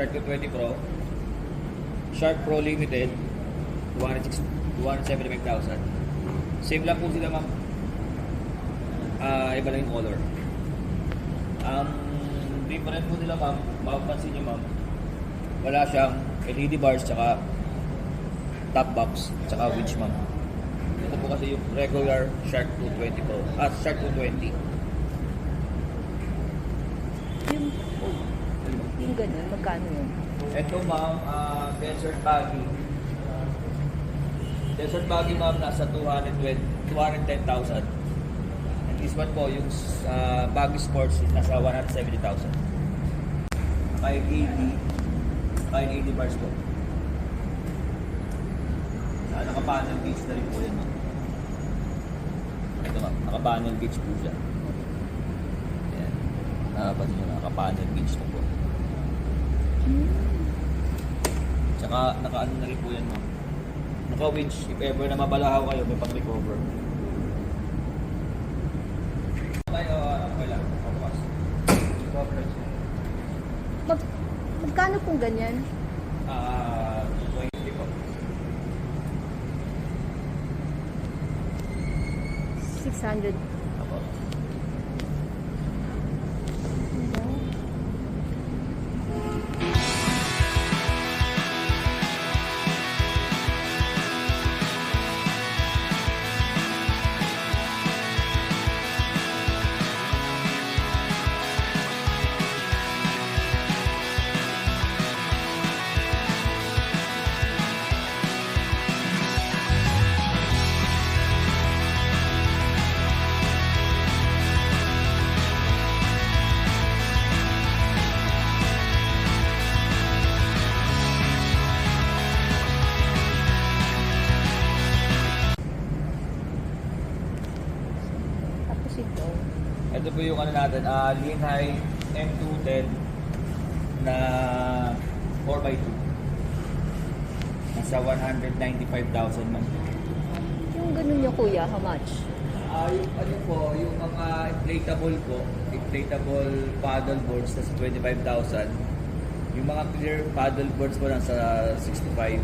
Shark 220 Pro. Shark Pro Limited, 275,000. Same lang po sila, ma'am. Iba lang yung color. Ang different po nila, ma'am, mapapansin nyo, ma'am, wala siyang LED bars, tsaka top box, tsaka winch, ma'am. Ito po kasi yung regular Shark 220 Pro. Shark 220. Yung ganun, magkano yun? Ito, ma'am, desert baggy. Desert baggy, ma'am, nasa 210,000. And this one po, yung baggy sports, is nasa 170,000. May 80 bars po. Naka-panel gauge na rin po yan, ma'am. Ito, ma'am, naka-panel gauge po siya. Ayan. Pati nyo, naka-panel gauge na po. Tsaka naka-ano na rin po yan, ma'am. Naka-winch. If ever na mabalahaw kayo, may pang-recover. Okay lang. Pagpas. Magkano pong ganyan? 20 po. 600. Apo. Tapos ito. Ito po yung ano natin, Linhai M210 na 4x2. Nasa 195,000 man. Yung ganun niya, kuya, how much? Yung ano po, yung mga inflatable paddle boards nasa 25,000. Yung mga clear paddle boards po nasa 65,000.